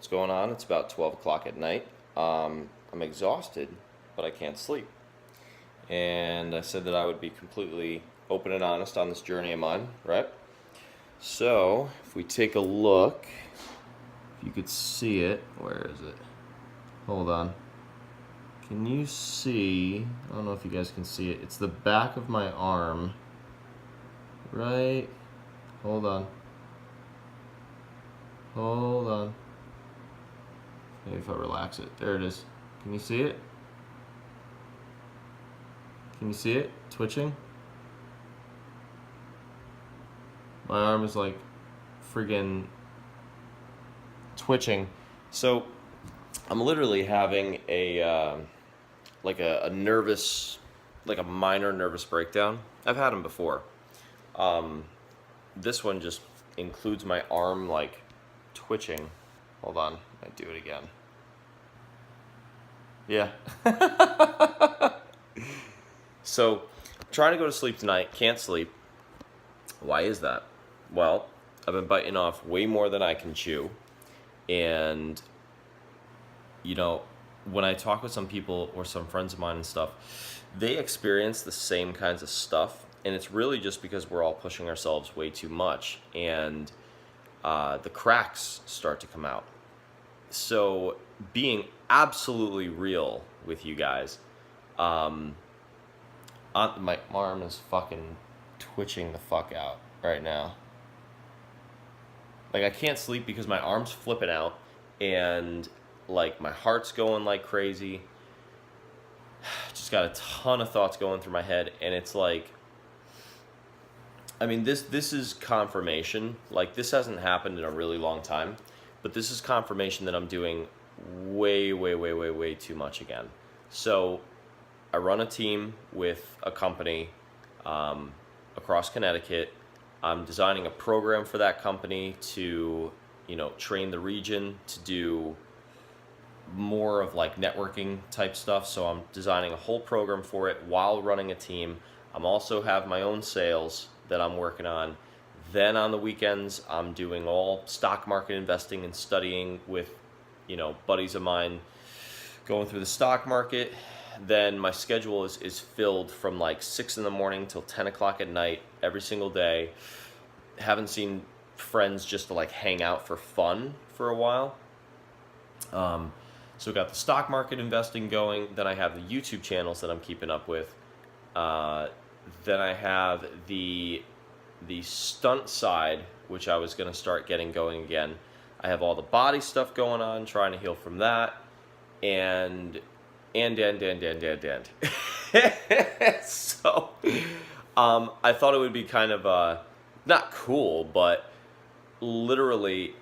What's going on? It's about 12 o'clock at night. I'm exhausted, but I can't sleep. And I said that I would be completely open and honest on this journey of mine, right? So, if we take a look, if you could see it, where is it? Hold on. Can you see? I don't know if you guys can see it. It's the back of my arm, right? Hold on. Hold on. Maybe if I relax it. There it is. Can you see it? Can you see it? Twitching? My arm is like friggin' twitching. So I'm literally having a nervous, like a minor nervous breakdown. I've had them before. This one just includes my arm like twitching. Hold on, I do it again. Yeah. So, trying to go to sleep tonight, can't sleep. Why is that? Well, I've been biting off way more than I can chew. And, when I talk with some people or some friends of mine and stuff, they experience the same kinds of stuff. And it's really just because we're all pushing ourselves way too much. And the cracks start to come out. So, being absolutely real with you guys, my arm is fucking twitching the fuck out right now. Like, I can't sleep because my arm's flipping out and like my heart's going like crazy. Just got a ton of thoughts going through my head, and it's like, I mean, this is confirmation. Like, this hasn't happened in a really long time, but this is confirmation that I'm doing way too much again. So I run a team with a company across Connecticut. I'm designing a program for that company to, train the region to do more of like networking type stuff. So I'm designing a whole program for it while running a team. I'm also have my own sales that I'm working on. Then on the weekends, I'm doing all stock market investing and studying with, buddies of mine, going through the stock market. Then my schedule is filled from like 6 in the morning till 10 o'clock at night every single day. Haven't seen friends just to like hang out for fun for a while. So got the stock market investing going. Then I have the YouTube channels that I'm keeping up with. Then I have the stunt side, which I was going to start getting going again. I have all the body stuff going on, trying to heal from that. And. So, I thought it would be kind of, not cool, but literally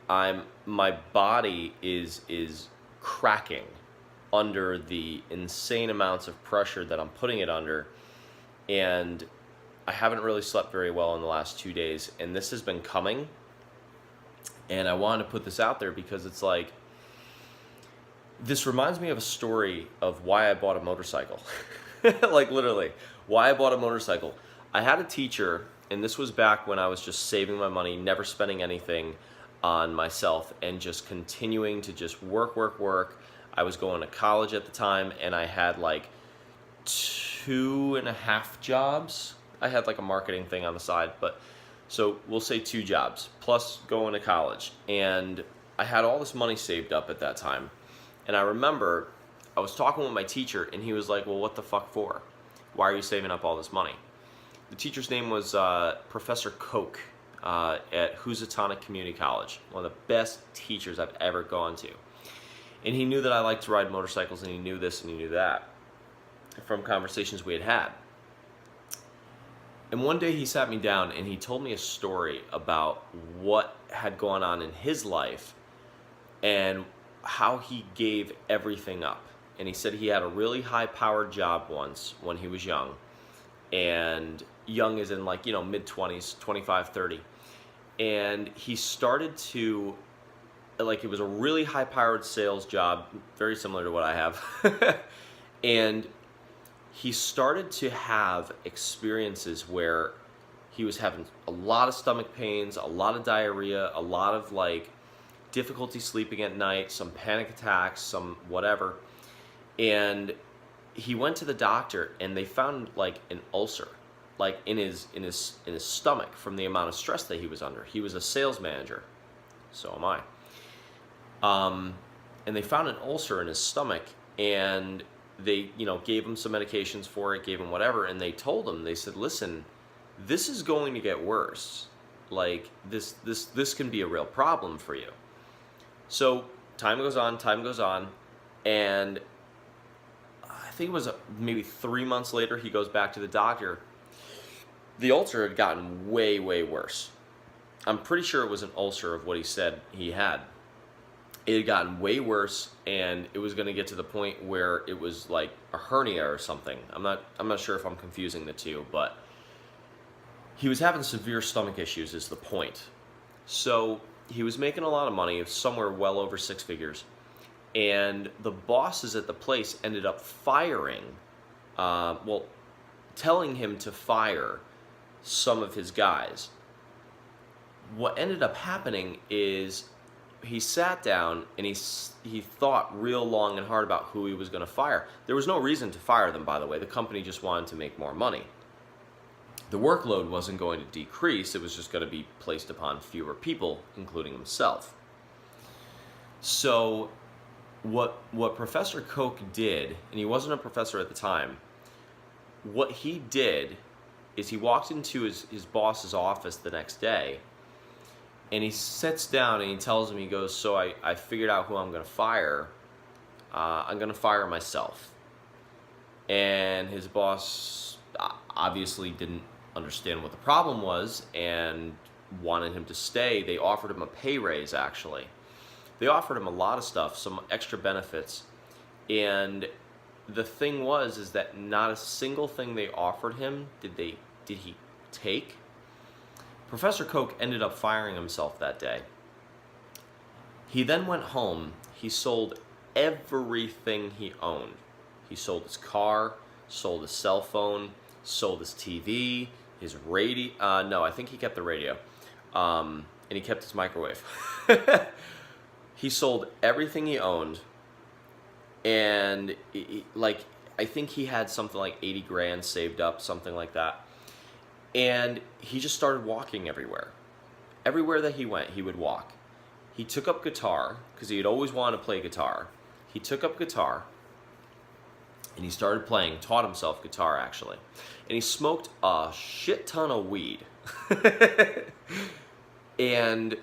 my body is cracking under the insane amounts of pressure that I'm putting it under. And I haven't really slept very well in the last 2 days, and this has been coming. And I wanted to put this out there because it's like, this reminds me of a story of why I bought a motorcycle. Like, literally, why I bought a motorcycle. I had a teacher, and this was back when I was just saving my money, never spending anything on myself, and just continuing to just work. I was going to college at the time, and I had like 2.5 jobs. I had like a marketing thing on the side, but so we'll say 2 jobs, plus going to college. And I had all this money saved up at that time. And I remember I was talking with my teacher, and he was like, well, what the fuck for? Why are you saving up all this money? The teacher's name was Professor Koch at Housatonic Community College, one of the best teachers I've ever gone to. And he knew that I liked to ride motorcycles, and he knew this and he knew that from conversations we had had. And one day he sat me down and he told me a story about what had gone on in his life and how he gave everything up. And he said he had a really high-powered job once when he was young. And young is in like, mid-20s, 25, 30. And he started to, like, it was a really high-powered sales job, very similar to what I have. And he started to have experiences where he was having a lot of stomach pains, a lot of diarrhea, a lot of like difficulty sleeping at night, some panic attacks, some whatever. And he went to the doctor, and they found like an ulcer, like in his stomach, from the amount of stress that he was under. He was a sales manager, so am I. And they found an ulcer in his stomach, and they, gave him some medications for it, gave him whatever, and they told him, they said, listen, this is going to get worse. Like, this can be a real problem for you. So time goes on, and I think it was maybe 3 months later, he goes back to the doctor. The ulcer had gotten way, way worse. I'm pretty sure it was an ulcer of what he said he had. It had gotten way worse, and it was going to get to the point where it was like a hernia or something. I'm not sure if I'm confusing the two, but he was having severe stomach issues is the point. So he was making a lot of money, somewhere well over 6 figures, and the bosses at the place ended up firing, telling him to fire some of his guys. What ended up happening is he sat down and he thought real long and hard about who he was going to fire. There was no reason to fire them, by the way. The company just wanted to make more money. The workload wasn't going to decrease. It was just going to be placed upon fewer people, including himself. So what Professor Koch did, and he wasn't a professor at the time, what he did is he walked into his boss's office the next day, and he sits down and he tells him, he goes, so I figured out who I'm going to fire. I'm going to fire myself. And his boss obviously didn't understand what the problem was and wanted him to stay. They offered him a pay raise, actually. They offered him a lot of stuff, some extra benefits. And the thing is that not a single thing they offered him did he take. Professor Koch ended up firing himself that day. He then went home. He sold everything he owned. He sold his car, sold his cell phone, sold his TV, his radio. No, I think he kept the radio. And he kept his microwave. He sold everything he owned. And I think he had something like 80 grand saved up, something like that. And he just started walking everywhere. Everywhere that he went, he would walk. He took up guitar, because he had always wanted to play guitar. He took up guitar, and he started playing, taught himself guitar, actually. And he smoked a shit ton of weed. And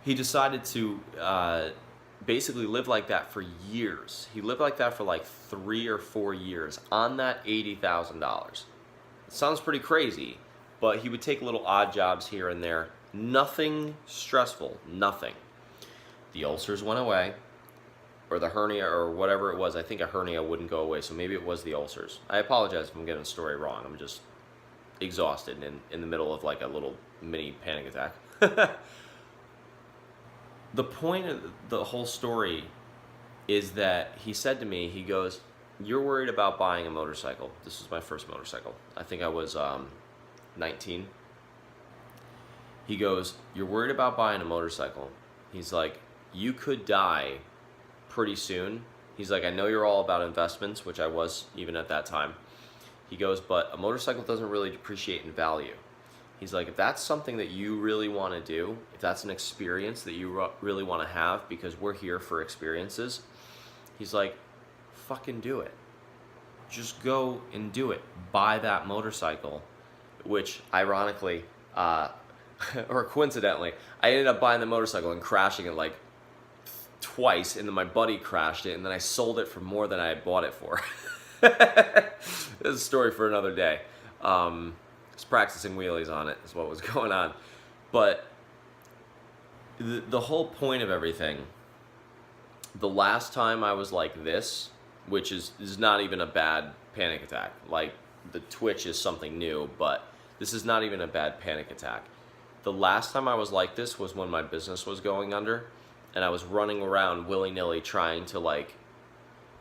he decided to basically live like that for years. He lived like that for like 3 or 4 years on that $80,000. Sounds pretty crazy, but he would take little odd jobs here and there. Nothing stressful, nothing. The ulcers went away, or the hernia, or whatever it was. I think a hernia wouldn't go away, so maybe it was the ulcers. I apologize if I'm getting the story wrong. I'm just exhausted and in the middle of like a little mini panic attack. The point of the whole story is that he said to me, he goes, you're worried about buying a motorcycle. This was my first motorcycle. I think I was 19. He goes, you're worried about buying a motorcycle. He's like, you could die pretty soon. He's like, I know you're all about investments, which I was even at that time. He goes, but a motorcycle doesn't really depreciate in value. He's like, if that's something that you really want to do, if that's an experience that you really want to have, because we're here for experiences, he's like, fucking do it. Just go and do it. Buy that motorcycle, which ironically, or coincidentally, I ended up buying the motorcycle and crashing it like twice, and then my buddy crashed it, and then I sold it for more than I had bought it for. This is a story for another day. I was practicing wheelies on it, is what was going on. But the whole point of everything, the last time I was like this, which is not even a bad panic attack. Like, the twitch is something new, but this is not even a bad panic attack. The last time I was like this was when my business was going under, and I was running around willy-nilly trying to like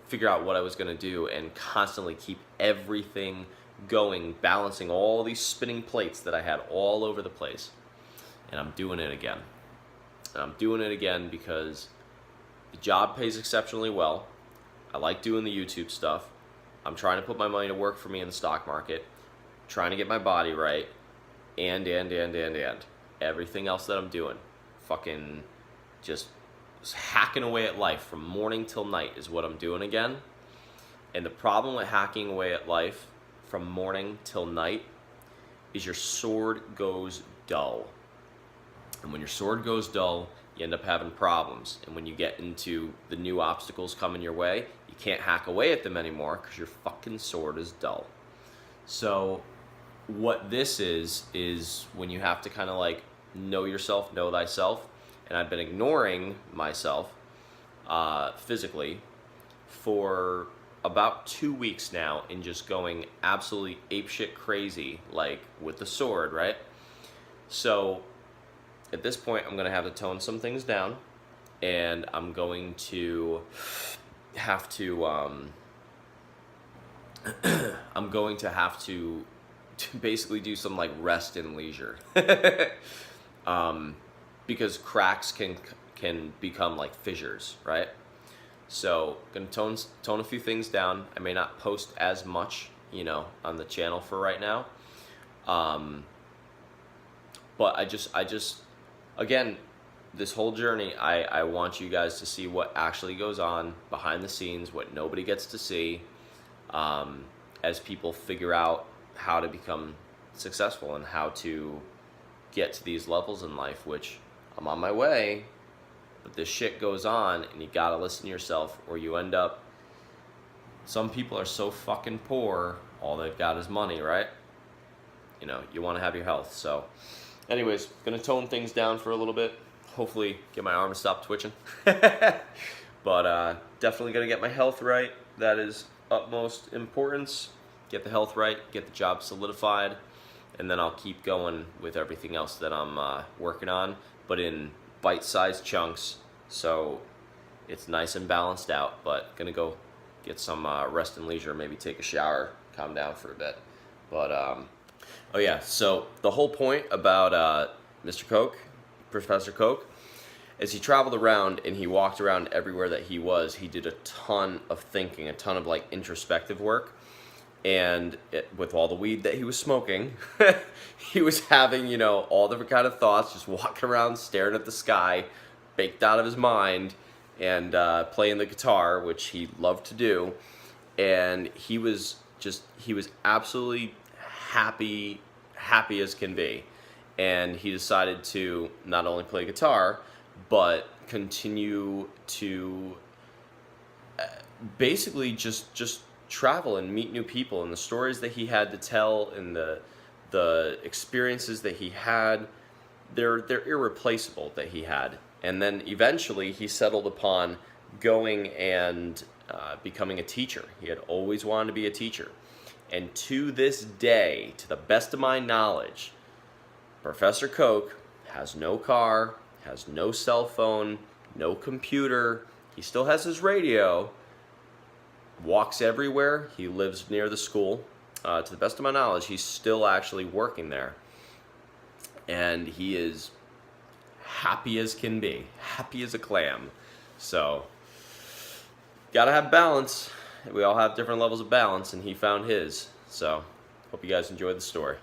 figure out what I was going to do and constantly keep everything going, balancing all these spinning plates that I had all over the place. And I'm doing it again. And I'm doing it again because the job pays exceptionally well. I like doing the YouTube stuff. I'm trying to put my money to work for me in the stock market, trying to get my body right, and everything else that I'm doing. Fucking just hacking away at life from morning till night is what I'm doing again. And the problem with hacking away at life from morning till night is your sword goes dull. And when your sword goes dull, you end up having problems. And when you get into the new obstacles coming your way, you can't hack away at them anymore because your fucking sword is dull. So what this is when you have to kind of like know yourself, know thyself. And I've been ignoring myself physically for about 2 weeks now and just going absolutely apeshit crazy, like with the sword, right? So at this point, I'm going to have to tone some things down, and I'm going to have to basically do some like rest and leisure. Because cracks can become like fissures, right? So gonna tone a few things down. I may not post as much, on the channel for right now. But I just again, this whole journey, I want you guys to see what actually goes on behind the scenes, what nobody gets to see, as people figure out how to become successful and how to get to these levels in life, which I'm on my way. But this shit goes on, and you gotta listen to yourself, or you end up. Some people are so fucking poor, all they've got is money, right? You want to have your health. So, anyways, gonna tone things down for a little bit. Hopefully, get my arm to stop twitching. But definitely gonna get my health right. That is utmost importance. Get the health right, get the job solidified, and then I'll keep going with everything else that I'm working on, but in bite-sized chunks, so it's nice and balanced out. But gonna go get some rest and leisure, maybe take a shower, calm down for a bit. But oh yeah, so the whole point about Mr. Coke, Professor Coke, is he traveled around and he walked around everywhere that he was. He did a ton of thinking, a ton of like introspective work. And with all the weed that he was smoking, he was having, all different kind of thoughts, just walking around staring at the sky, baked out of his mind, and playing the guitar, which he loved to do. And he was absolutely happy as can be. And he decided to not only play guitar, but continue to basically just travel and meet new people, and the stories that he had to tell and the experiences that he had, they're irreplaceable that he had. And then eventually he settled upon going and becoming a teacher. He had always wanted to be a teacher, and to this day, to the best of my knowledge, Professor Coke has no car, has no cell phone, no computer. He still has his radio, walks everywhere. He lives near the school. To the best of my knowledge, he's still actually working there. And he is happy as can be, happy as a clam. So, gotta have balance. We all have different levels of balance, and he found his. So, hope you guys enjoyed the story.